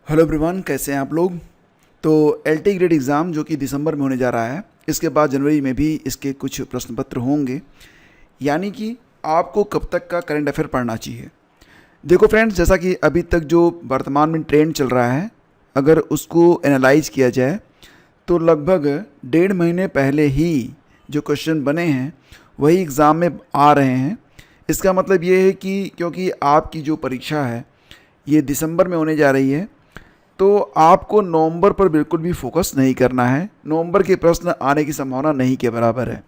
Hello everyone, कैसे हैं आप लोग। तो एलटी ग्रेड एग्ज़ाम जो कि दिसंबर में होने जा रहा है, इसके बाद जनवरी में भी इसके कुछ प्रश्न पत्र होंगे। यानी कि आपको कब तक का करंट अफेयर पढ़ना चाहिए। देखो फ्रेंड्स, जैसा कि अभी तक जो वर्तमान में ट्रेंड चल रहा है, अगर उसको एनालाइज किया जाए तो लगभग 1.5 महीने पहले ही जो क्वेश्चन बने हैं वही एग्ज़ाम में आ रहे हैं। इसका मतलब ये है कि क्योंकि आपकी जो परीक्षा है ये दिसंबर में होने जा रही है, तो आपको नवंबर पर बिल्कुल भी फोकस नहीं करना है। नवंबर के प्रश्न आने की संभावना नहीं के बराबर है।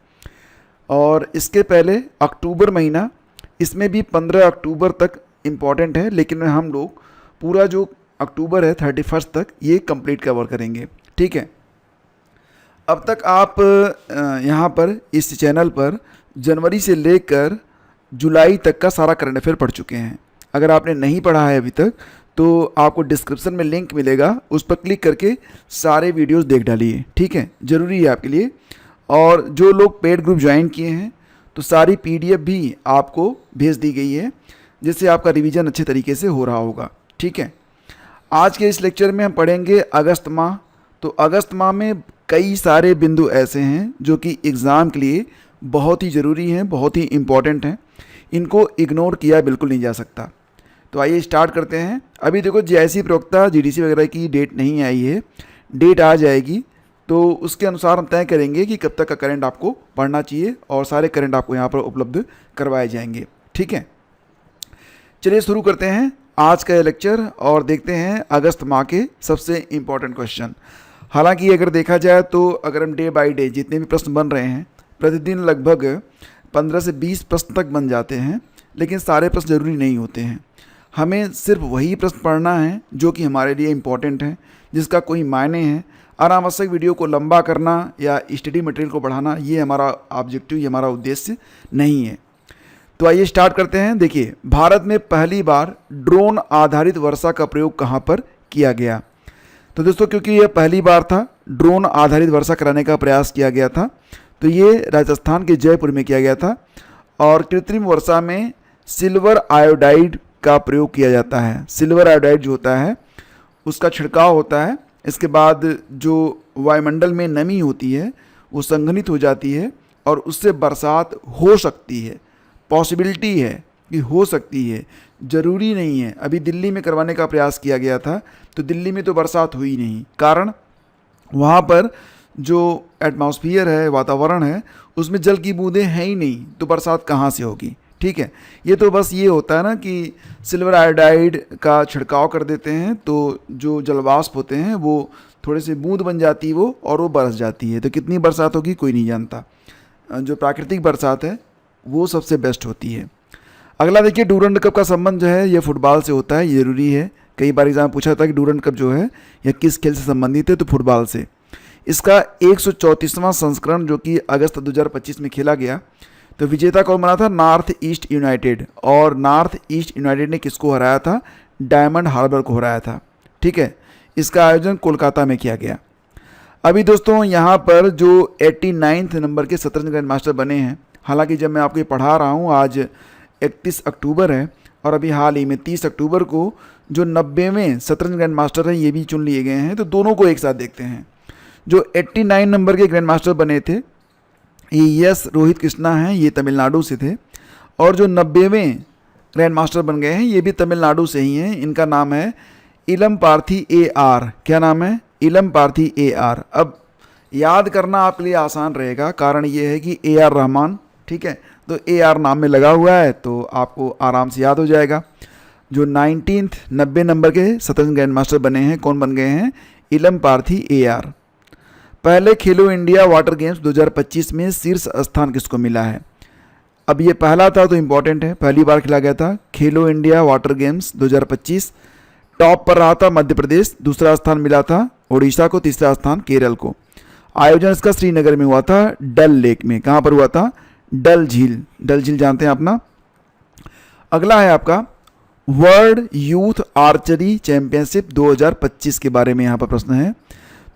और इसके पहले अक्टूबर महीना, इसमें भी 15 अक्टूबर तक इम्पॉर्टेंट है, लेकिन हम लोग पूरा जो अक्टूबर है 31 तक ये कंप्लीट कवर करेंगे। ठीक है। अब तक आप यहाँ पर इस चैनल पर जनवरी से लेकर जुलाई तक का सारा करंट अफेयर पढ़ चुके हैं। अगर आपने नहीं पढ़ा है अभी तक तो आपको डिस्क्रिप्शन में लिंक मिलेगा, उस पर क्लिक करके सारे वीडियोस देख डालिए। ठीक है, ज़रूरी है आपके लिए। और जो लोग पेड ग्रुप ज्वाइन किए हैं तो सारी पीडीएफ भी आपको भेज दी गई है, जिससे आपका रिवीजन अच्छे तरीके से हो रहा होगा। ठीक है। आज के इस लेक्चर में हम पढ़ेंगे अगस्त माह। तो अगस्त माह में कई सारे बिंदु ऐसे हैं जो कि एग्ज़ाम के लिए बहुत ही ज़रूरी हैं, बहुत ही इम्पॉर्टेंट हैं। इनको इग्नोर किया बिल्कुल नहीं जा सकता। तो आइए स्टार्ट करते हैं। अभी देखो, जीआईसी प्रवक्ता जीडीसी वगैरह की डेट नहीं आई है, डेट आ जाएगी तो उसके अनुसार हम तय करेंगे कि कब तक का करंट आपको पढ़ना चाहिए, और सारे करंट आपको यहाँ पर उपलब्ध करवाए जाएंगे। ठीक है, चलिए शुरू करते हैं आज का ये लेक्चर और देखते हैं अगस्त माह के सबसे इम्पॉर्टेंट क्वेश्चन। हालांकि अगर देखा जाए तो अगर हम डे बाय डे जितने भी प्रश्न बन रहे हैं, प्रतिदिन लगभग 15 से 20 प्रश्न तक बन जाते हैं, लेकिन सारे प्रश्न जरूरी नहीं होते हैं। हमें सिर्फ वही प्रश्न पढ़ना है जो कि हमारे लिए इम्पोर्टेंट है, जिसका कोई मायने है। अनावश्यक वीडियो को लंबा करना या स्टडी मटेरियल को बढ़ाना, ये हमारा ऑब्जेक्टिव, ये हमारा उद्देश्य नहीं है। तो आइए स्टार्ट करते हैं। देखिए, भारत में पहली बार ड्रोन आधारित वर्षा का प्रयोग कहाँ पर किया गया। तो दोस्तों, क्योंकि यह पहली बार था ड्रोन आधारित वर्षा कराने का प्रयास किया गया था, तो ये राजस्थान के जयपुर में किया गया था। और कृत्रिम वर्षा में सिल्वर आयोडाइड का प्रयोग किया जाता है। सिल्वर आयोडाइड जो होता है उसका छिड़काव होता है। इसके बाद जो वायुमंडल में नमी होती है वो संघनित हो जाती है और उससे बरसात हो सकती है। पॉसिबिलिटी है कि हो सकती है, ज़रूरी नहीं है। अभी दिल्ली में करवाने का प्रयास किया गया था तो दिल्ली में तो बरसात हुई नहीं, कारण वहाँ पर जो एटमॉस्फियर है, वातावरण है, उसमें जल की बूंदें हैं ही नहीं, तो बरसात कहाँ से होगी। ठीक है, ये तो बस ये होता है ना कि सिल्वर आयोडाइड का छिड़काव कर देते हैं तो जो जलवाष्प होते हैं वो थोड़े से बूंद बन जाती है वो, और वो बरस जाती है। तो कितनी बरसात होगी कोई नहीं जानता। जो प्राकृतिक बरसात है वो सबसे बेस्ट होती है। अगला देखिए, डूरंड कप का संबंध जो है ये फुटबॉल से होता है, ये ज़रूरी है। कई बार एग्जाम पूछा था कि डूरंड कप जो है यह किस खेल से संबंधित है, तो फुटबॉल से। इसका 134वां संस्करण जो कि अगस्त 2025 में खेला गया, तो विजेता कौन बना था? North east United. और नॉर्थ ईस्ट यूनाइटेड ने किसको हराया था? डायमंड हार्बर को हराया था। ठीक है, इसका आयोजन कोलकाता में किया गया। अभी दोस्तों, यहाँ पर जो 89 नंबर के शतरंज ग्रैंड मास्टर बने हैं, हालांकि जब मैं आपको ये पढ़ा रहा हूँ आज 31 अक्टूबर है, और अभी हाल ही में 30 अक्टूबर को जो 90वें शतरंज ग्रैंड मास्टर हैं ये भी चुन लिए गए हैं। तो दोनों को एक साथ देखते हैं। जो 89 नंबर के ग्रैंड मास्टर बने थे ये यस रोहित कृष्णा हैं, ये तमिलनाडु से थे। और जो 90वें ग्रैंड मास्टर बन गए हैं ये भी तमिलनाडु से ही हैं। इनका नाम है इलम पार्थी AR। क्या नाम है? इलम पार्थी AR। अब याद करना आपके लिए आसान रहेगा, कारण ये है कि AR रहमान। ठीक है, तो AR नाम में लगा हुआ है तो आपको आराम से याद हो जाएगा। जो 90 नंबर के शतरंज ग्रैंड मास्टर बने हैं, कौन बन गए हैं? इलम पार्थी AR। पहले खेलो इंडिया वाटर गेम्स 2025 में शीर्ष स्थान किसको मिला है? अब ये पहला था तो इम्पॉर्टेंट है, पहली बार खेला गया था खेलो इंडिया वाटर गेम्स 2025। टॉप पर रहा था मध्य प्रदेश, दूसरा स्थान मिला था ओडिशा को, तीसरा स्थान केरल को। आयोजन इसका श्रीनगर में हुआ था, डल लेक में। कहाँ पर हुआ था? डल झील। डल झील जानते हैं अपना। अगला है आपका वर्ल्ड यूथ आर्चरी चैंपियनशिप 2025 के बारे में यहाँ पर प्रश्न है।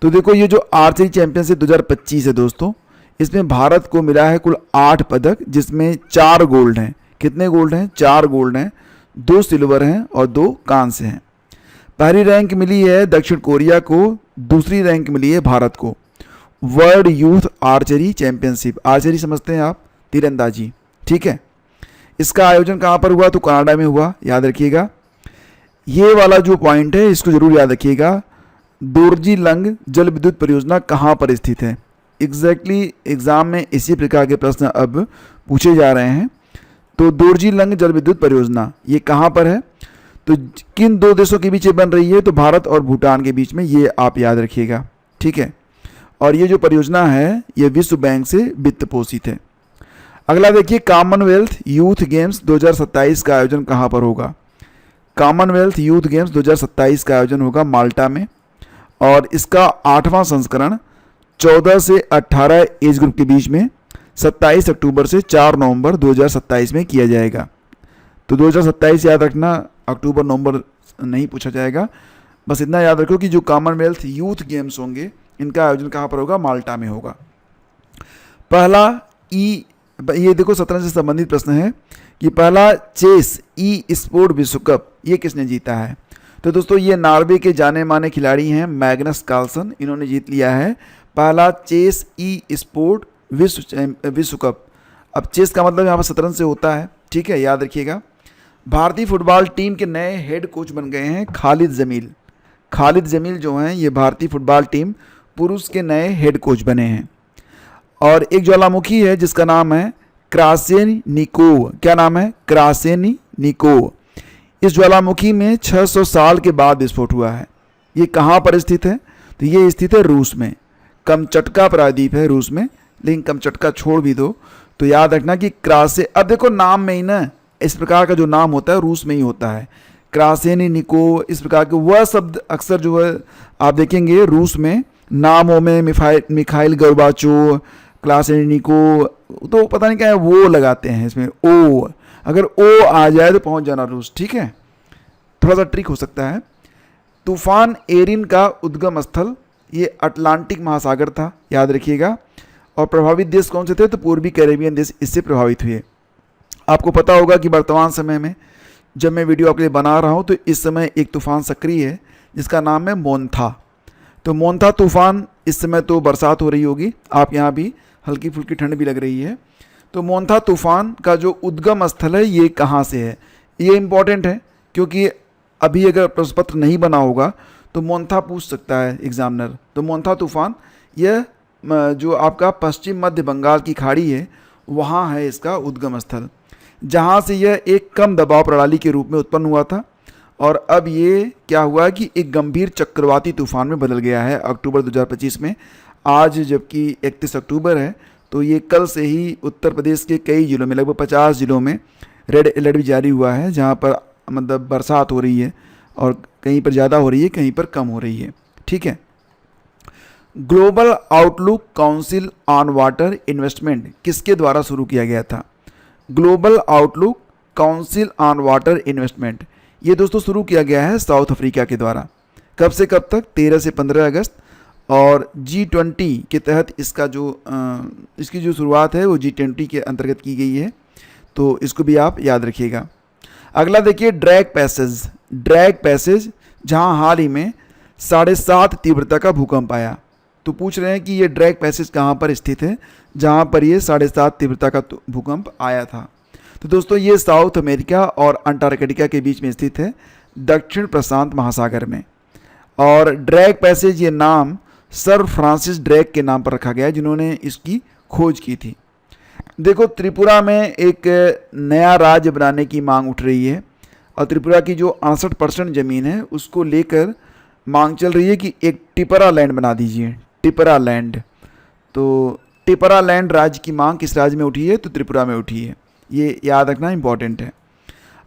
तो देखो, ये जो आर्चरी चैंपियनशिप 2025 है दोस्तों, इसमें भारत को मिला है कुल 8 पदक, जिसमें 4 गोल्ड हैं। कितने गोल्ड हैं? 4 गोल्ड हैं, 2 सिल्वर हैं और 2 कांस्य हैं। पहली रैंक मिली है दक्षिण कोरिया को, दूसरी रैंक मिली है भारत को। World youth archery championship, archery समझते हैं आप, तीरंदाजी, ठीक है। इसका आयोजन कहाँ पर हुआ? तो कनाडा में हुआ, याद रखिएगा। ये वाला जो पॉइंट है इसको जरूर याद रखिएगा, दोरजी-लंग जल विद्युत परियोजना कहाँ पर स्थित है? एग्जैक्टली एग्जाम में इसी प्रकार के प्रश्न अब पूछे जा रहे हैं। तो दोरजी-लंग जल विद्युत परियोजना ये कहाँ पर है? तो किन दो देशों के बीच ये बन रही है? तो भारत और भूटान के बीच में, ये आप याद रखिएगा, ठीक है। और ये जो परियोजना है ये विश्व बैंक से वित्त पोषित है। अगला देखिए, कॉमनवेल्थ यूथ गेम्स 2027 का आयोजन कहाँ पर होगा? कॉमनवेल्थ यूथ गेम्स 2027 का आयोजन होगा माल्टा में, और इसका 8वां संस्करण 14 से 18 एज ग्रुप के बीच में 27 अक्टूबर से 4 नवंबर 2027 में किया जाएगा। तो 2027 याद रखना, अक्टूबर नवंबर नहीं पूछा जाएगा। बस इतना याद रखो कि जो कॉमनवेल्थ यूथ गेम्स होंगे इनका आयोजन कहाँ पर होगा? माल्टा में होगा। पहला ये देखो शतरंज से संबंधित प्रश्न है कि पहला चेस ई स्पोर्ट विश्व कप ये किसने जीता है? तो दोस्तों ये नॉर्वे के जाने माने खिलाड़ी हैं मैग्नस कार्लसन, इन्होंने जीत लिया है पहला चेस ई स्पोर्ट विश्व कप। अब चेस का मतलब यहाँ पर शतरंज से होता है, ठीक है, याद रखिएगा। भारतीय फुटबॉल टीम के नए हेड कोच बन गए हैं खालिद जमील। खालिद जमील जो हैं ये भारतीय फुटबॉल टीम पुरुष के नए हेड कोच बने हैं। और एक ज्वालामुखी है जिसका नाम है क्रासेनिकोव। क्या नाम है? क्रासेनिकोव। इस ज्वालामुखी में 600 साल के बाद विस्फोट हुआ है। ये कहाँ पर स्थित है? तो ये स्थित है रूस में, कमचटका प्रायद्वीप है रूस में, लेकिन कमचटका छोड़ भी दो तो याद रखना कि अब देखो नाम में ही ना इस प्रकार का जो नाम होता है रूस में ही होता है। क्रासेनिकोव इस प्रकार के वह शब्द अक्सर जो है आप देखेंगे रूस में नामों में मिखाइल गोर्बाचोव, क्रासेनिकोव, तो पता नहीं क्या है वो लगाते हैं इसमें ओ, अगर ओ आ जाए तो पहुंच जाना रूस, ठीक है। थोड़ा सा ट्रिक हो सकता है। तूफान एरिन का उद्गम स्थल ये अटलांटिक महासागर था, याद रखिएगा। और प्रभावित देश कौन से थे? तो पूर्वी कैरेबियन देश इससे प्रभावित हुए। आपको पता होगा कि वर्तमान समय में जब मैं वीडियो आपके लिए बना रहा हूँ तो इस समय एक तूफान सक्रिय है जिसका नाम है मोन्था। तो मोन्था तूफान इस समय तो बरसात हो रही होगी, आप यहाँ भी हल्की फुल्की ठंड भी लग रही है। तो मोन्था तूफान का जो उद्गम स्थल है ये कहाँ से है? ये इम्पॉर्टेंट है क्योंकि अभी अगर प्रश्न पत्र नहीं बना होगा तो मोन्था पूछ सकता है एग्जामिनर। तो मोन्था तूफान यह जो आपका पश्चिम मध्य बंगाल की खाड़ी है वहाँ है इसका उद्गम स्थल, जहाँ से यह एक कम दबाव प्रणाली के रूप में उत्पन्न हुआ था और अब ये क्या हुआ कि एक गंभीर चक्रवाती तूफान में बदल गया है अक्टूबर 2025 में। आज जबकि 31 अक्टूबर है तो ये कल से ही उत्तर प्रदेश के कई जिलों में, लगभग 50 जिलों में रेड अलर्ट भी जारी हुआ है, जहाँ पर मतलब बरसात हो रही है और कहीं पर ज़्यादा हो रही है, कहीं पर कम हो रही है, ठीक है। Global outlook council on water investment किसके द्वारा शुरू किया गया था? Global outlook council on water investment ये दोस्तों शुरू किया गया है साउथ अफ्रीका के द्वारा। कब से कब तक? 13 से 15 अगस्त। और G20 के तहत इसका जो इसकी जो शुरुआत है वो G20 के अंतर्गत की गई है, तो इसको भी आप याद रखिएगा। अगला देखिए ड्रैग पैसेज जहां हाल ही में 7.5 तीव्रता का भूकंप आया। तो पूछ रहे हैं कि ये ड्रैग पैसेज कहाँ पर स्थित है जहाँ पर ये 7.5 तीव्रता का भूकंप आया था? तो दोस्तों ये साउथ अमेरिका और अंटार्कटिका के बीच में स्थित है, दक्षिण प्रशांत महासागर में। और ड्रैग पैसेज ये नाम सर फ्रांसिस ड्रैग के नाम पर रखा गया है जिन्होंने इसकी खोज की थी। देखो त्रिपुरा में एक नया राज्य बनाने की मांग उठ रही है और त्रिपुरा की जो 68% ज़मीन है उसको लेकर मांग चल रही है कि एक टिपरा लैंड बना दीजिए, टिपरा लैंड। तो टिपरा लैंड राज्य की मांग किस राज्य में उठी है? तो त्रिपुरा में उठी है, ये याद रखना इंपॉर्टेंट है।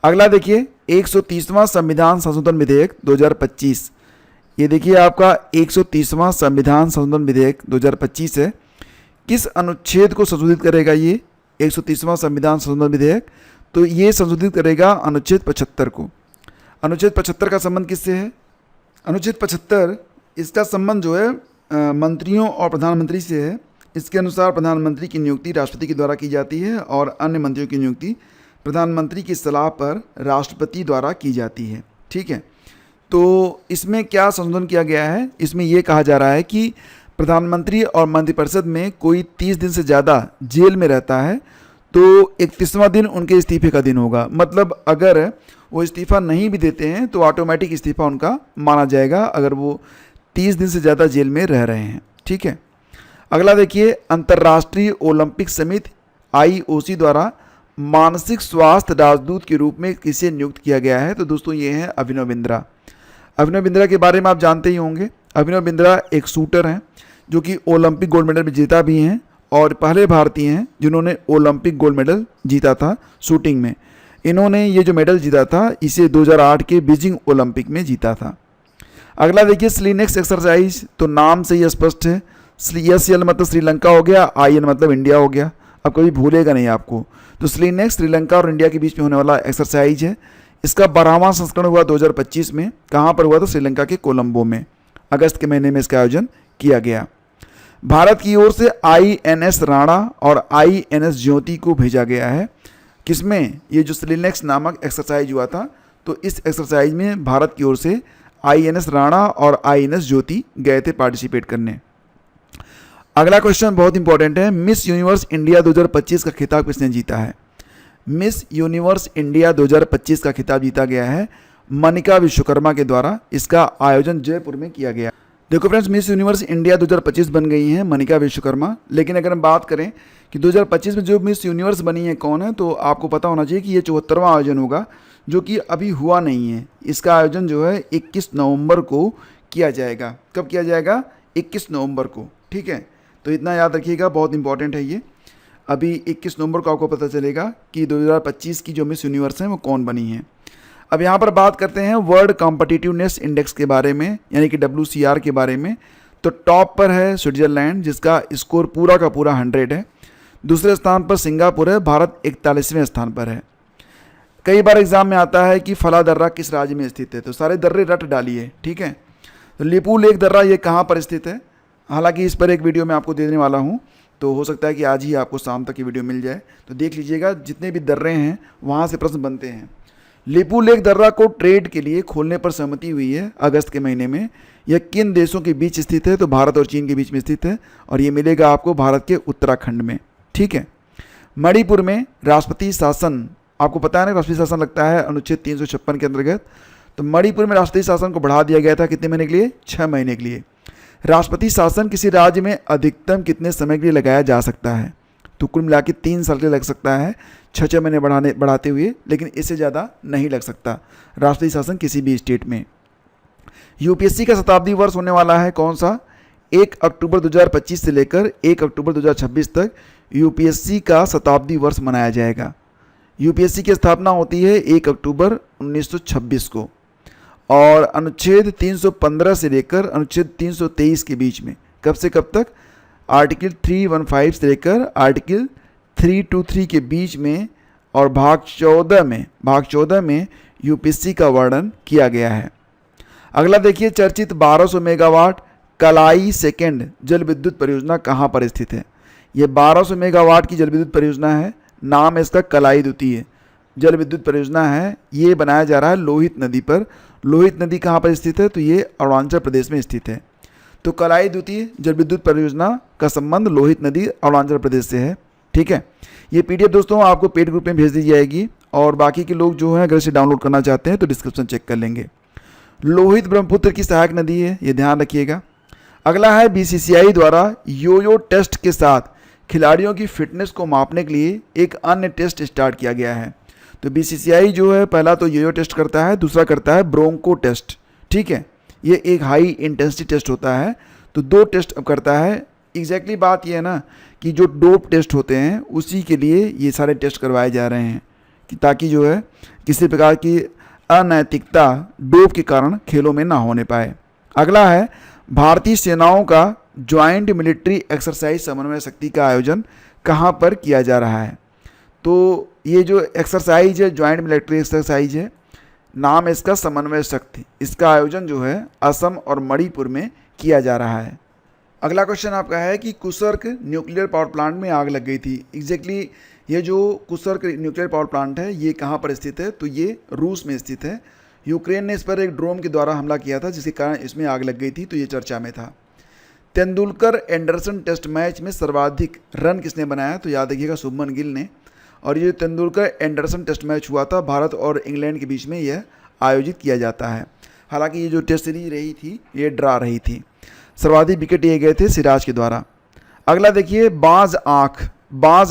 अगला देखिए 130वां संविधान संशोधन विधेयक 2025। ये देखिए आपका 130वां संविधान संशोधन विधेयक 2025 है। किस अनुच्छेद को संशोधित करेगा ये 130वां संविधान संशोधन विधेयक? तो ये संशोधित करेगा अनुच्छेद 75 को। अनुच्छेद 75 का संबंध किससे है? अनुच्छेद 75 इसका संबंध जो है मंत्रियों और प्रधानमंत्री से है। इसके अनुसार प्रधानमंत्री की नियुक्ति राष्ट्रपति के द्वारा की जाती है और अन्य मंत्रियों की नियुक्ति प्रधानमंत्री की सलाह पर राष्ट्रपति द्वारा की जाती है, ठीक है। तो इसमें क्या संशोधन किया गया है, इसमें ये कहा जा रहा है कि प्रधानमंत्री और मंत्रिपरिषद में कोई 30 दिन से ज़्यादा जेल में रहता है तो 31वां दिन उनके इस्तीफे का दिन होगा। मतलब अगर वो इस्तीफ़ा नहीं भी देते हैं तो ऑटोमेटिक इस्तीफ़ा उनका माना जाएगा अगर वो 30 दिन से ज़्यादा जेल में रह रहे हैं। ठीक है, अगला देखिए, अंतर्राष्ट्रीय ओलंपिक समिति IOC द्वारा मानसिक स्वास्थ्य राजदूत के रूप में किसे नियुक्त किया गया है? तो दोस्तों ये हैं अभिनव बिंद्रा। अभिनव बिंद्रा के बारे में आप जानते ही होंगे। अभिनव बिंद्रा एक शूटर हैं जो कि ओलंपिक गोल्ड मेडल में जीता भी हैं और पहले भारतीय हैं जिन्होंने ओलंपिक गोल्ड मेडल जीता था शूटिंग में। इन्होंने ये जो मेडल जीता था इसे 2008 के बीजिंग ओलंपिक में जीता था। अगला देखिए, स्लीनेक्स एक्सरसाइज, तो नाम से ही स्पष्ट है। SL मतलब श्रीलंका हो गया, IN मतलब इंडिया हो गया, अब कभी भूलेगा नहीं आपको। तो स्लीनेक्स श्रीलंका और इंडिया के बीच में होने वाला एक्सरसाइज है। इसका 12वां संस्करण हुआ 2025 में। कहाँ पर हुआ? तो श्रीलंका के कोलंबो में। अगस्त के महीने में इसका आयोजन किया गया। भारत की ओर से INS राणा और INS ज्योति को भेजा गया है। किसमें? ये जो स्लीनेक्स नामक एक्सरसाइज हुआ था, तो इस एक्सरसाइज में भारत की ओर से INS राणा और INS ज्योति गए थे पार्टिसिपेट करने। अगला क्वेश्चन बहुत इंपॉर्टेंट है, मिस यूनिवर्स इंडिया 2025 का खिताब किसने जीता है? मिस यूनिवर्स इंडिया 2025 का खिताब जीता गया है मनिका विश्वकर्मा के द्वारा। इसका आयोजन जयपुर में किया गया। देखो फ्रेंड्स, मिस यूनिवर्स इंडिया 2025 बन गई हैं मनिका विश्वकर्मा। लेकिन अगर हम बात करें कि 2025 में जो मिस यूनिवर्स बनी है कौन है, तो आपको पता होना चाहिए कि ये 74वां आयोजन होगा जो कि अभी हुआ नहीं है। इसका आयोजन जो है 21 नवंबर को किया जाएगा। कब किया जाएगा? 21 नवंबर को। ठीक है, तो इतना याद रखिएगा, बहुत इंपॉर्टेंट है ये। अभी 21 नवंबर को आपको पता चलेगा कि 2025 की जो मिस यूनिवर्स हैं वो कौन बनी है। अब यहाँ पर बात करते हैं वर्ल्ड कॉम्पिटिटिवनेस इंडेक्स के बारे में, यानी कि WCR के बारे में। तो टॉप पर है स्विट्जरलैंड जिसका स्कोर पूरा का पूरा 100 है। दूसरे स्थान पर सिंगापुर है, भारत 41वें स्थान पर है। कई बार एग्जाम में आता है कि फला दर्रा किस राज्य में स्थित है, तो सारे दर्रे रट डालिए। ठीक है, तो लिपू लेक दर्रा ये कहाँ पर स्थित है? हालांकि इस पर एक वीडियो मैं आपको देने वाला हूँ, तो हो सकता है कि आज ही आपको शाम तक ये वीडियो मिल जाए। तो देख लीजिएगा, जितने भी दर्रे हैं वहाँ से प्रश्न बनते हैं। लिपू लेक दर्रा को ट्रेड के लिए खोलने पर सहमति हुई है अगस्त के महीने में। यह किन देशों के बीच स्थित है? तो भारत और चीन के बीच में स्थित है और ये मिलेगा आपको भारत के उत्तराखंड में। ठीक है, मणिपुर में राष्ट्रपति शासन, आपको पता है ना राष्ट्रपति शासन लगता है अनुच्छेद 356 के अंतर्गत। तो मणिपुर में राष्ट्रपति शासन को बढ़ा दिया गया था कितने महीने के लिए? 6 महीने के लिए। राष्ट्रपति शासन किसी राज्य में अधिकतम कितने समय के लिए लगाया जा सकता है? तो कुल मिला के 3 साल के लिए लग सकता है, 6 महीने बढ़ाते हुए, लेकिन इससे ज़्यादा नहीं लग सकता राष्ट्रपति शासन किसी भी स्टेट में। UPSC का शताब्दी वर्ष होने वाला है कौन सा? 1 अक्टूबर 2025 से लेकर 1 अक्टूबर 2026 तक UPSC का शताब्दी वर्ष मनाया जाएगा। UPSC की स्थापना होती है 1 अक्टूबर 1926 को और अनुच्छेद 315 से लेकर अनुच्छेद 323 के बीच में। कब से कब तक? आर्टिकल 315 से लेकर आर्टिकल 323 के बीच में और भाग 14 में UPSC का वर्णन किया गया है। अगला देखिए, चर्चित 1200 मेगावाट कलाई सेकेंड जल विद्युत परियोजना कहाँ पर स्थित है? ये 1200 मेगावाट की जल विद्युत परियोजना है, नाम है इसका कलाई द्वितीय जल विद्युत परियोजना है। ये बनाया जा रहा है लोहित नदी पर। लोहित नदी कहाँ पर स्थित है? तो ये अरुणाचल प्रदेश में स्थित है। तो कलाई द्वितीय जल विद्युत परियोजना का संबंध लोहित नदी अरुणाचल प्रदेश से है। ठीक है, ये PDF दोस्तों आपको पेड ग्रुप में भेज दी जाएगी और बाकी के लोग जो हैं अगर इसे डाउनलोड करना चाहते हैं तो डिस्क्रिप्शन चेक कर लेंगे। लोहित ब्रह्मपुत्र की सहायक नदी है, ये ध्यान रखिएगा। अगला है BCCI द्वारा योयो टेस्ट के साथ खिलाड़ियों की फिटनेस को मापने के लिए एक अन्य टेस्ट स्टार्ट किया गया है। तो BCCI जो है पहला तो योयो टेस्ट करता है, दूसरा करता है ब्रोंको टेस्ट। ठीक है, ये एक हाई इंटेंसिटी टेस्ट होता है। तो 2 टेस्ट अब करता है। एग्जैक्टली बात ये है ना कि जो डोप टेस्ट होते हैं उसी के लिए ये सारे टेस्ट करवाए जा रहे हैं कि ताकि जो है किसी प्रकार की अनैतिकता डोप के कारण खेलों में ना होने पाए। अगला है भारतीय सेनाओं का ज्वाइंट मिलिट्री एक्सरसाइज समन्वय शक्ति का आयोजन कहाँ पर किया जा रहा है? तो ये जो एक्सरसाइज है ज्वाइंट मिलिट्री एक्सरसाइज है, नाम है इसका समन्वय शक्ति। इसका आयोजन जो है असम और मणिपुर में किया जा रहा है। अगला क्वेश्चन आपका है कि कुसर्क न्यूक्लियर पावर प्लांट में आग लग गई थी। एग्जैक्टली ये जो कुसर्क न्यूक्लियर पावर प्लांट है ये कहाँ पर स्थित है? तो ये रूस में स्थित है। यूक्रेन ने इस पर एक ड्रोन के द्वारा हमला किया था जिसके कारण इसमें आग लग गई थी, तो ये चर्चा में था। तेंदुलकर एंडरसन टेस्ट मैच में सर्वाधिक रन किसने बनाया, तो याद रखिएगा शुभमन गिल ने। और ये तेंदुलकर एंडरसन टेस्ट मैच हुआ था, भारत और इंग्लैंड के बीच में यह आयोजित किया जाता है। हालांकि ये जो टेस्ट सीरीज रही थी ये ड्रा रही थी। सर्वाधिक विकेट लिए गए थे सिराज के द्वारा। अगला देखिए, बाज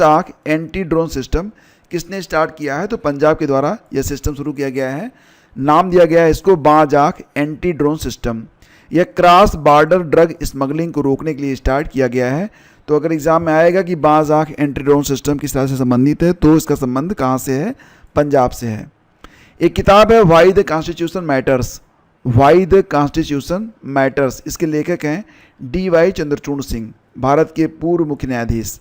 आँख एंटी ड्रोन सिस्टम किसने स्टार्ट किया है, तो पंजाब के द्वारा यह सिस्टम शुरू किया गया है। नाम दिया गया है इसको बाज आँख एंटी ड्रोन सिस्टम। यह क्रॉस बॉर्डर ड्रग स्मगलिंग को रोकने के लिए स्टार्ट किया गया है। तो अगर एग्जाम में आएगा कि बाज आँख एंटी ड्रोन सिस्टम किस तरह से संबंधित है, तो इसका संबंध कहाँ से है, पंजाब से है। एक किताब है why the constitution matters, why the constitution matters, इसके लेखक हैं DY चंद्रचूड़ सिंह, भारत के पूर्व मुख्य न्यायाधीश।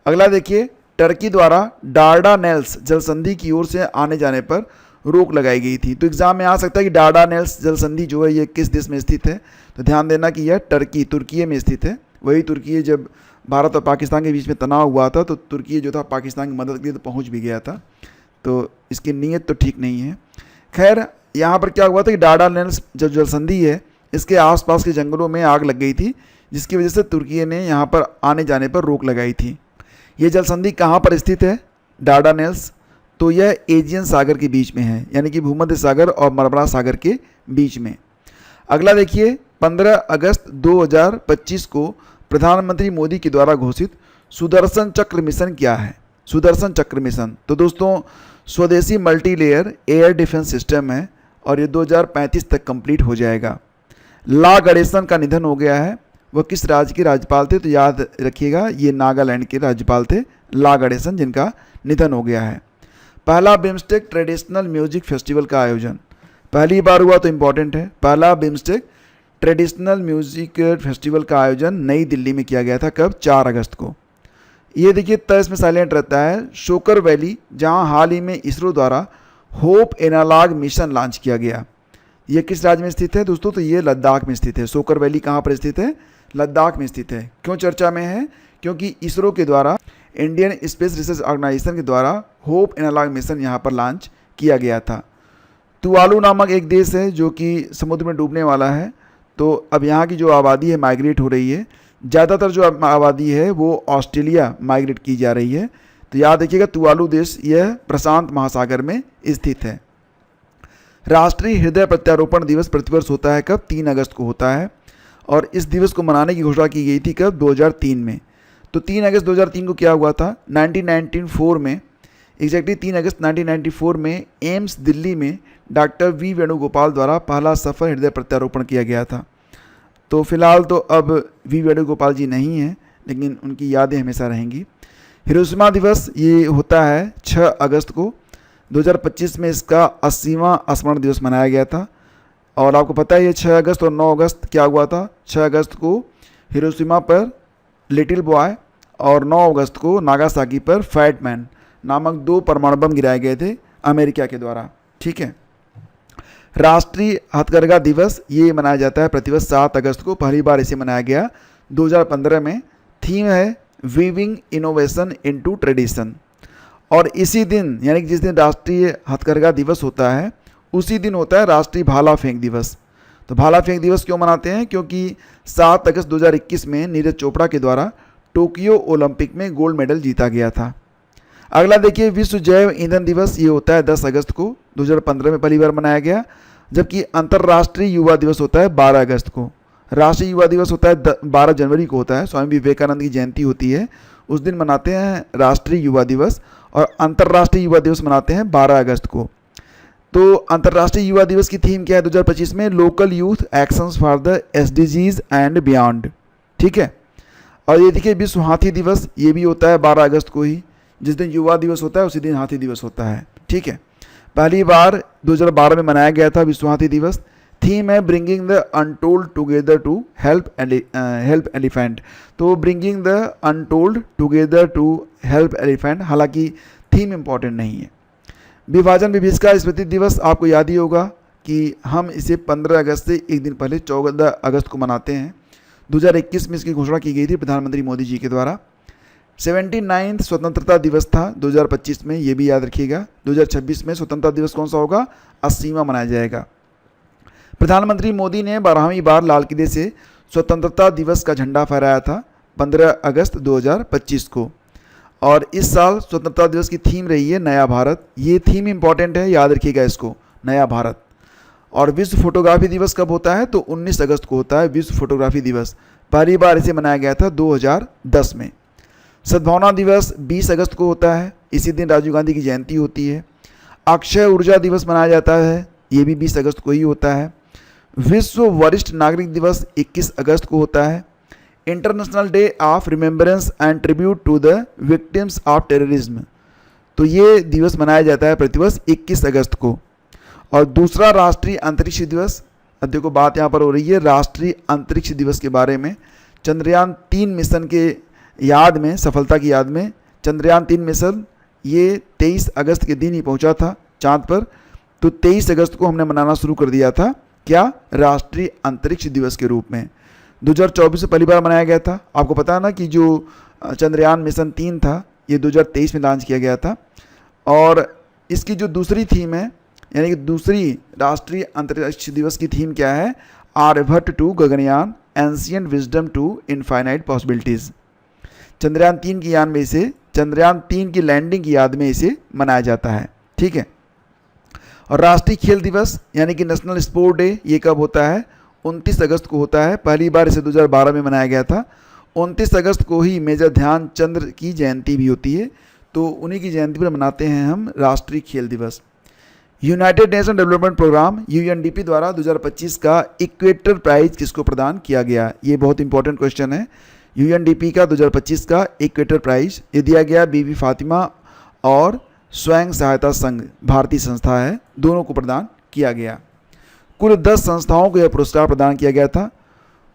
अगला देखिए, टर्की द्वारा डार्डानेल्स जल संधि की ओर से आने जाने पर रोक लगाई गई थी। तो एग्जाम में आ सकता है कि डार्डानेल्स जल संधि जो है ये किस देश में स्थित है, तो ध्यान देना कि यह तुर्की में स्थित है। वही तुर्की जब भारत और पाकिस्तान के बीच में तनाव हुआ था तो तुर्की जो था पाकिस्तान की मदद के लिए तो पहुँच भी गया था, तो इसकी नीयत तो ठीक नहीं है। खैर, यहाँ पर क्या हुआ था कि डार्डानेल्स जो जल संधि है इसके आसपास के जंगलों में आग लग गई थी, जिसकी वजह से तुर्की ने यहाँ पर आने जाने पर रोक लगाई थी। ये जल संधि कहाँ पर स्थित है, डार्डानेल्स, तो यह एजियन सागर के बीच में है, यानी कि भूमध्य सागर और मलबार सागर के बीच में। अगला देखिए, 15 अगस्त 2025 को प्रधानमंत्री मोदी के द्वारा घोषित सुदर्शन चक्र मिशन क्या है, सुदर्शन चक्र मिशन। तो दोस्तों, स्वदेशी multi layer air defence system है और ये 2035 तक कंप्लीट हो जाएगा। ला गणेशन का निधन हो गया है, वह किस राज्य के राज्यपाल थे, तो याद रखिएगा ये नागालैंड के राज्यपाल थे ला गणेशन, जिनका निधन हो गया है। पहला बिम्स्टेक ट्रेडिशनल म्यूजिक फेस्टिवल का आयोजन पहली बार हुआ, तो इम्पॉर्टेंट है। पहला बिम्स्टेक ट्रेडिशनल म्यूजिक फेस्टिवल का आयोजन नई दिल्ली में किया गया था, कब, 4 अगस्त को। ये देखिए त इसमें साइलेंट रहता है, शोकर वैली, जहां हाल ही में इसरो द्वारा होप एनालॉग मिशन लॉन्च किया गया। ये किस राज्य में स्थित है दोस्तों, तो ये लद्दाख में स्थित है। शोकर वैली कहाँ पर स्थित है, लद्दाख में स्थित है। क्यों चर्चा में है, क्योंकि इसरो के द्वारा, इंडियन स्पेस रिसर्च ऑर्गेनाइजेशन के द्वारा होप एनालॉग मिशन यहाँ पर लॉन्च किया गया था। तुवालू नामक एक देश है जो कि समुद्र में डूबने वाला है, तो अब यहाँ की जो आबादी है माइग्रेट हो रही है। ज़्यादातर जो आबादी है वो ऑस्ट्रेलिया माइग्रेट की जा रही है। तो याद रखिएगा तुवालू देश यह प्रशांत महासागर में स्थित है। राष्ट्रीय हृदय प्रत्यारोपण दिवस प्रतिवर्ष होता है, कब, 3 अगस्त को होता है। और इस दिवस को मनाने की घोषणा की गई थी, कब, 2003 में। तो 3 अगस्त 2003 को क्या हुआ था, 1994 में, एग्जैक्टली 3 अगस्त 1994 में एम्स दिल्ली में डॉक्टर V वेणुगोपाल द्वारा पहला सफल हृदय प्रत्यारोपण किया गया था। तो फिलहाल तो अब V वेणुगोपाल जी नहीं हैं, लेकिन उनकी यादें हमेशा रहेंगी। हिरोशिमा दिवस ये होता है 6 अगस्त को। 2025 में इसका 80वां स्मरण दिवस मनाया गया था। और आपको पता है ये 6 अगस्त और 9 अगस्त क्या हुआ था। 6 अगस्त को हिरोशिमा पर लिटिल बॉय और 9 अगस्त को नागासाकी पर फैट मैन नामक 2 परमाणु बम गिराए गए थे अमेरिका के द्वारा। ठीक है। राष्ट्रीय हथकरघा दिवस ये मनाया जाता है प्रतिवर्ष 7 अगस्त को। पहली बार इसे मनाया गया 2015 में। थीम है वीविंग इनोवेशन इनटू ट्रेडिशन। और इसी दिन यानी कि जिस दिन राष्ट्रीय हथकरघा दिवस होता है उसी दिन होता है राष्ट्रीय भाला फेंक दिवस। तो भाला फेंक दिवस क्यों मनाते हैं, क्योंकि 7 अगस्त 2021 में नीरज चोपड़ा के द्वारा टोक्यो ओलंपिक में गोल्ड मेडल जीता गया था। अगला देखिए विश्व जैव ईंधन दिवस, ये होता है 10 अगस्त को। 2015 में पहली बार मनाया गया। जबकि अंतर्राष्ट्रीय युवा दिवस होता है 12 अगस्त को। राष्ट्रीय युवा दिवस होता है 12 जनवरी को होता है, स्वामी विवेकानंद की जयंती होती है, उस दिन मनाते हैं राष्ट्रीय युवा दिवस। और अंतर्राष्ट्रीय युवा दिवस मनाते हैं 12 अगस्त को। तो अंतर्राष्ट्रीय युवा दिवस की थीम क्या है 2025 में, local youth actions for the SDGs and beyond. ठीक है। और ये देखिए विश्व हाथी दिवस, ये भी होता है 12 अगस्त को ही। जिस दिन युवा दिवस होता है उसी दिन हाथी दिवस होता है। ठीक है। पहली बार 2012 में मनाया गया था विश्व हाथी दिवस। थीम है bringing the untold together to help elephant. तो bringing the untold together to help elephant, हालांकि थीम इम्पॉर्टेंट नहीं है। विभाजन विभीषिका स्मृति दिवस आपको याद ही होगा कि हम इसे 15 अगस्त से एक दिन पहले 14 अगस्त को मनाते हैं। 2021 में इसकी घोषणा की गई थी प्रधानमंत्री मोदी जी के द्वारा। 79 स्वतंत्रता दिवस था 2025 में, ये भी याद रखिएगा। 2026 में स्वतंत्रता दिवस कौन सा होगा? 80वां मनाया जाएगा। प्रधानमंत्री मोदी ने 12वीं बार लाल किले से स्वतंत्रता दिवस का झंडा फहराया था 15 अगस्त 2025 को। और इस साल स्वतंत्रता दिवस की थीम रही है नया भारत। ये थीम इंपॉर्टेंट है, याद रखिएगा इसको, नया भारत। और विश्व फोटोग्राफी दिवस कब होता है? तो 19 अगस्त को होता है विश्व फोटोग्राफी दिवस। पहली बार इसे मनाया गया था 2010 में। सद्भावना दिवस 20 अगस्त को होता है, इसी दिन राजीव गांधी की जयंती होती है। अक्षय ऊर्जा दिवस मनाया जाता है, ये भी 20 अगस्त को ही होता है। विश्व वरिष्ठ नागरिक दिवस 21 अगस्त को होता है। International day of remembrance and tribute to the victims of terrorism, तो ये दिवस मनाया जाता है प्रतिवर्ष 21 अगस्त को। और दूसरा राष्ट्रीय अंतरिक्ष दिवस, अब देखो बात यहाँ पर हो रही है राष्ट्रीय अंतरिक्ष दिवस के बारे में। चंद्रयान 3 मिशन के याद में, सफलता की याद में, चंद्रयान 3 मिशन ये 23 अगस्त के दिन ही पहुँचा था चाँद पर। तो 23 अगस्त को हमने मनाना शुरू कर दिया था, क्या? राष्ट्रीय अंतरिक्ष दिवस के रूप में। 2024 से पहली बार मनाया गया था। आपको पता है ना कि जो चंद्रयान मिशन 3 था ये 2023 में लॉन्च किया गया था। और इसकी जो दूसरी थीम है, यानी कि दूसरी राष्ट्रीय अंतरिक्ष दिवस की थीम क्या है? Aryabhata to Gaganyaan, ancient wisdom to infinite possibilities. Chandrayaan 3 की याद में इसे, चंद्रयान 3 की लैंडिंग की याद में इसे मनाया जाता है, ठीक है। और राष्ट्रीय खेल दिवस यानी कि नेशनल स्पोर्ट डे, ये कब होता है? 29 अगस्त को होता है। पहली बार इसे 2012 में मनाया गया था। 29 अगस्त को ही मेजर ध्यानचंद की जयंती भी होती है, तो उन्हीं की जयंती पर मनाते हैं हम राष्ट्रीय खेल दिवस। United Nation development programme UNDP द्वारा 2025 का इक्वेटर प्राइज किसको प्रदान किया गया? ये बहुत इंपॉर्टेंट क्वेश्चन है। यूएनडीपी का 2025 का इक्वेटर प्राइज ये दिया गया बीबी फातिमा और स्वयं सहायता संघ, भारतीय संस्था है, दोनों को प्रदान किया गया। कुल 10 संस्थाओं को यह पुरस्कार प्रदान किया गया था।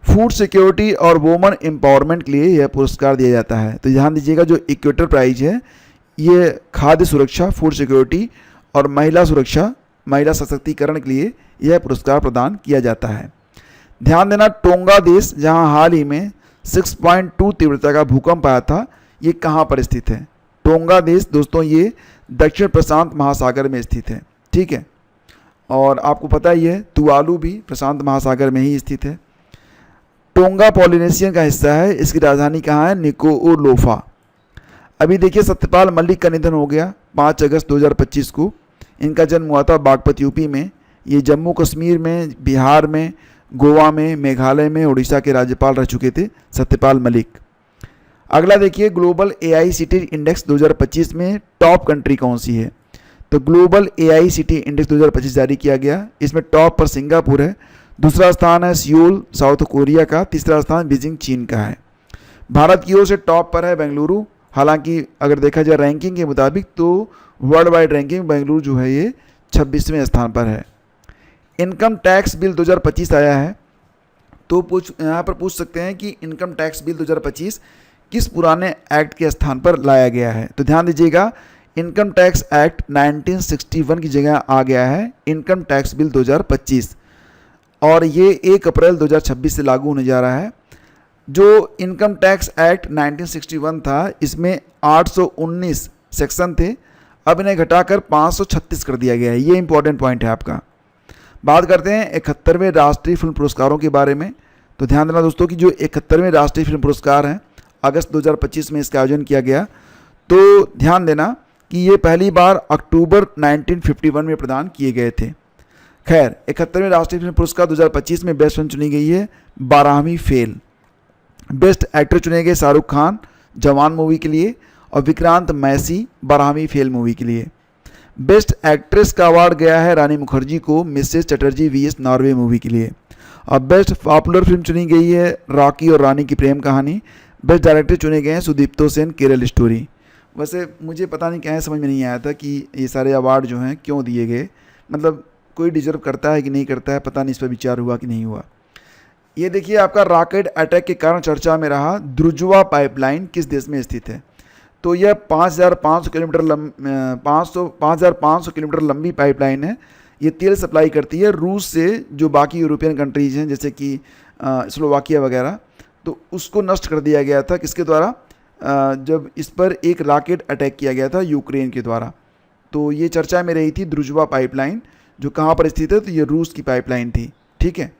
फूड सिक्योरिटी और वुमेन एम्पावरमेंट के लिए यह पुरस्कार दिया जाता है। तो ध्यान दीजिएगा, जो इक्वेटर प्राइज है ये खाद्य सुरक्षा, फूड सिक्योरिटी और महिला सुरक्षा, महिला सशक्तिकरण के लिए यह पुरस्कार प्रदान किया जाता है। ध्यान देना, टोंगा देश जहां हाल ही में 6.2 तीव्रता का भूकंप आया था, ये कहाँ पर स्थित है? टोंगा देश दोस्तों ये दक्षिण प्रशांत महासागर में स्थित है, ठीक है। और आपको पता ही है तुवालू भी प्रशांत महासागर में ही स्थित है। टोंगा पॉलिनेशियन का हिस्सा है। इसकी राजधानी कहाँ है? निकोलोफा। अभी देखिए सत्यपाल मलिक का निधन हो गया 5 अगस्त 2025 को। इनका जन्म हुआ था बागपत यूपी में। ये जम्मू कश्मीर में, बिहार में, गोवा में, मेघालय में, उड़ीसा के राज्यपाल रह चुके थे सत्यपाल मलिक। अगला देखिए, ग्लोबल AICTE इंडेक्स 2025 में टॉप कंट्री कौन सी है? तो ग्लोबल AICTE इंडेक्स 2025 जारी किया गया। इसमें टॉप पर सिंगापुर है, दूसरा स्थान है सियोल साउथ कोरिया का, तीसरा स्थान बीजिंग चीन का है। भारत की ओर से टॉप पर है बेंगलुरु। हालांकि अगर देखा जाए रैंकिंग के मुताबिक तो वर्ल्ड वाइड रैंकिंग बेंगलुरु जो है ये 26वें स्थान पर है। इनकम टैक्स बिल 2025 आया है, तो यहाँ पर पूछ सकते हैं कि इनकम टैक्स बिल 2025 किस पुराने एक्ट के स्थान पर लाया गया है? तो ध्यान दीजिएगा, इनकम टैक्स एक्ट 1961 की जगह आ गया है इनकम टैक्स बिल 2025, और ये 1 अप्रैल 2026 से लागू होने जा रहा है। जो इनकम टैक्स एक्ट 1961 था, इसमें 819 सेक्शन थे, अब इन्हें घटाकर 536 कर दिया गया है। ये इंपॉर्टेंट पॉइंट है आपका। बात करते हैं 71वें राष्ट्रीय फिल्म पुरस्कारों के बारे में। तो ध्यान देना दोस्तों कि जो 71वें राष्ट्रीय फिल्म पुरस्कार हैं, अगस्त 2025 में इसका आयोजन किया गया। तो ध्यान देना कि ये पहली बार अक्टूबर 1951 में प्रदान किए गए थे। खैर, 71वें राष्ट्रीय फिल्म पुरस्कार 2025 में बेस्ट फिल्म चुनी गई है 12वीं फेल। बेस्ट एक्टर चुने गए शाहरुख खान जवान मूवी के लिए और विक्रांत मैसी 12वीं फेल मूवी के लिए। बेस्ट एक्ट्रेस का अवार्ड गया है रानी मुखर्जी को Mrs Chatterjee VS Norway movie के लिए। और बेस्ट पॉपुलर फिल्म चुनी गई है रॉकी और रानी की प्रेम कहानी। बेस्ट डायरेक्टर चुने गए हैं सुदीप्तो सेन केरल स्टोरी। वैसे मुझे पता नहीं क्या समझ में नहीं आया था कि ये सारे अवार्ड जो हैं क्यों दिए गए, मतलब कोई डिजर्व करता है कि नहीं करता है, पता नहीं, इस पर विचार हुआ कि नहीं हुआ। ये देखिए आपका रॉकेट अटैक के कारण चर्चा में रहा द्रुजवा पाइपलाइन किस देश में स्थित है? तो यह 5,500 किलोमीटर लंबी पाइपलाइन है। ये तेल सप्लाई करती है रूस से जो बाकी यूरोपियन कंट्रीज़ हैं जैसे कि स्लोवाकिया वगैरह, तो उसको नष्ट कर दिया गया था किसके द्वारा? जब इस पर एक रॉकेट अटैक किया गया था यूक्रेन के द्वारा। तो ये चर्चा में रही थी द्रुजवा पाइपलाइन, जो कहाँ पर स्थित है, तो ये रूस की पाइपलाइन थी। ठीक है।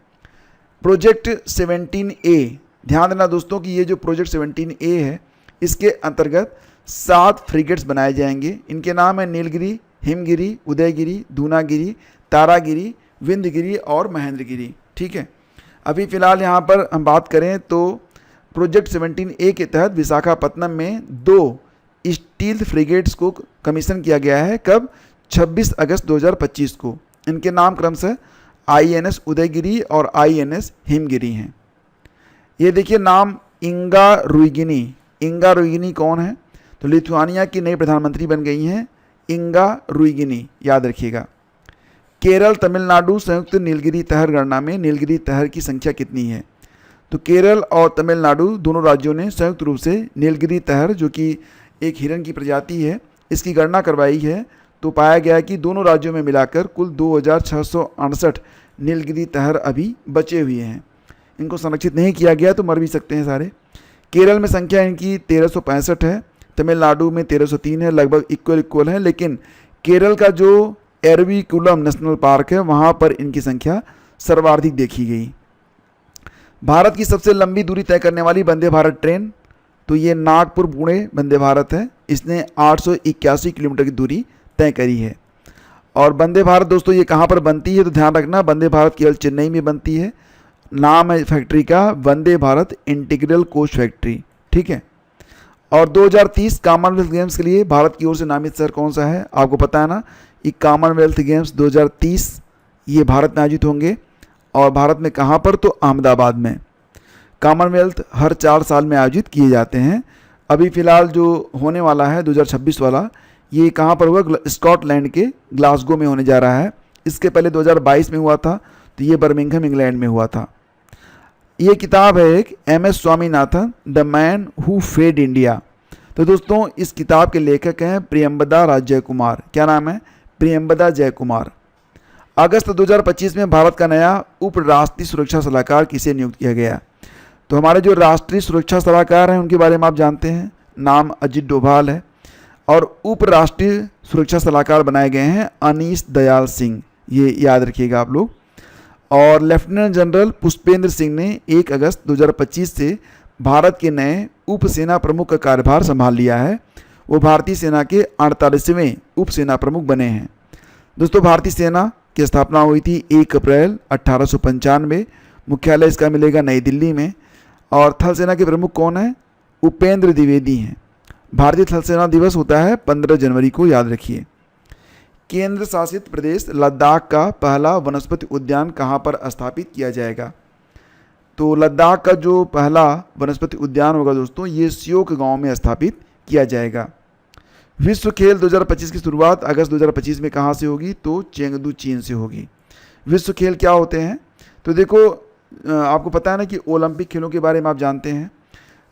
प्रोजेक्ट 17A, ध्यान देना दोस्तों कि ये जो प्रोजेक्ट 17A है, इसके अंतर्गत 7 फ्रिगेट्स बनाए जाएंगे। इनके नाम है नीलगिरी, हिमगिरी, उदयगिरी, दूनागिरी, तारागिरी, विंध्यगिरी और महेंद्रगिरी। ठीक है। अभी फ़िलहाल यहाँ पर हम बात करें तो प्रोजेक्ट 17A के तहत विशाखापत्तनम में 2 स्टील्थ फ्रिगेट्स को कमीशन किया गया है। कब? 26 अगस्त 2025 को। इनके नाम क्रमशः INS उदयगिरी और INS हिमगिरी हैं। ये देखिए नाम इंगा रुइगिनी। इंगा रुइगिनी कौन है? तो लिथुआनिया की नई प्रधानमंत्री बन गई हैं इंगा रुइगिनी, याद रखिएगा। केरल तमिलनाडु संयुक्त नीलगिरी तहर गणना में नीलगिरी तहर की संख्या कितनी है? तो केरल और तमिलनाडु दोनों राज्यों ने संयुक्त रूप से नीलगिरी तहर, जो कि एक हिरन की प्रजाति है, इसकी गणना करवाई है। तो पाया गया कि दोनों राज्यों में मिलाकर कुल 2668 नीलगिरी तहर अभी बचे हुए हैं। इनको संरक्षित नहीं किया गया तो मर भी सकते हैं सारे। केरल में संख्या इनकी 1365 है, तमिलनाडु में 1303 है, लगभग इक्वल है। लेकिन केरल का जो एरविकुलम नेशनल पार्क है वहाँ पर इनकी संख्या सर्वाधिक देखी गई। भारत की सबसे लंबी दूरी तय करने वाली वंदे भारत ट्रेन, तो ये नागपुर पुणे वंदे भारत है। इसने 881 किलोमीटर की दूरी तय करी है। और वंदे भारत दोस्तों ये कहाँ पर बनती है? तो ध्यान रखना, वंदे भारत केवल चेन्नई में बनती है। नाम है फैक्ट्री का Vande Bharat integral coach factory. ठीक है। और 2030 कॉमनवेल्थ गेम्स के लिए भारत की ओर से नामित शहर कौन सा है? आपको पता है ना, ये कॉमनवेल्थ गेम्स 2030 ये भारत में आयोजित होंगे। और भारत में कहाँ पर? तो अहमदाबाद में। कॉमनवेल्थ हर 4 साल में आयोजित किए जाते हैं। अभी फ़िलहाल जो होने वाला है 2026 वाला, ये कहाँ पर हुआ? स्कॉटलैंड के ग्लासगो में होने जा रहा है। इसके पहले 2022 में हुआ था, तो ये बर्मिंघम इंग्लैंड में हुआ था। ये किताब है एक MS Swaminathan, the man who fed India. तो दोस्तों इस किताब के लेखक हैं प्रियंबदा राजय कुमार। क्या नाम है? प्रियंबदा जय कुमार। अगस्त 2025 में भारत का नया उप राष्ट्रीय सुरक्षा सलाहकार किसे नियुक्त किया गया? तो हमारे जो राष्ट्रीय सुरक्षा सलाहकार हैं उनके बारे में आप जानते हैं, नाम अजित डोभाल है। और उप राष्ट्रीय सुरक्षा सलाहकार बनाए गए हैं अनीश दयाल सिंह, ये याद रखिएगा आप लोग। और लेफ्टिनेंट जनरल पुष्पेंद्र सिंह ने 1 अगस्त 2025 से भारत के नए उप सेना प्रमुख का कार्यभार संभाल लिया है। वो भारतीय सेना के 48वें उप सेना प्रमुख बने हैं। दोस्तों भारतीय सेना की स्थापना हुई थी 1 अप्रैल 1895। मुख्यालय इसका मिलेगा नई दिल्ली में। और थल सेना के प्रमुख कौन है? उपेंद्र द्विवेदी हैं। भारतीय थल सेना दिवस होता है 15 जनवरी को, याद रखिए। केंद्र शासित प्रदेश लद्दाख का पहला वनस्पति उद्यान कहाँ पर स्थापित किया जाएगा? तो लद्दाख का जो पहला वनस्पति उद्यान होगा दोस्तों, ये सियोक गांव में स्थापित किया जाएगा। विश्व खेल 2025 की शुरुआत अगस्त 2025 में कहाँ से होगी? तो चेंगडू चीन से होगी। विश्व खेल क्या होते हैं? तो देखो आपको पता है ना कि ओलंपिक खेलों के बारे में आप जानते हैं।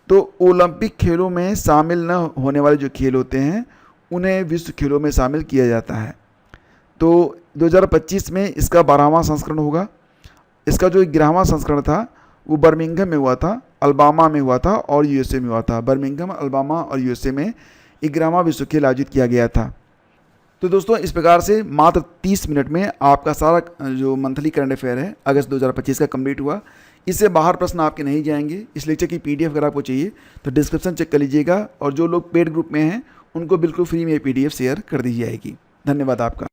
तो ओलंपिक खेलों में शामिल न होने वाले जो खेल होते हैं उन्हें विश्व खेलों में शामिल किया जाता है। तो 2025 में इसका 12वां संस्करण होगा। इसका जो 11वां संस्करण था वो बर्मिंघम में हुआ था, अलबामा में हुआ था और USA में हुआ था। बर्मिंघम, अलबामा और USA में 11वां विश्व खेल आयोजित किया गया था। तो दोस्तों इस प्रकार से मात्र 30 मिनट में आपका सारा जो मंथली करंट अफेयर है अगस्त 2025 का कंप्लीट हुआ। इससे बाहर प्रश्न आपके नहीं जाएंगे। इस लेक्चर की PDF अगर आपको चाहिए तो डिस्क्रिप्शन चेक कर लीजिएगा। और जो लोग पेड ग्रुप में हैं उनको बिल्कुल फ्री में PDF शेयर कर दी जाएगी। धन्यवाद आपका।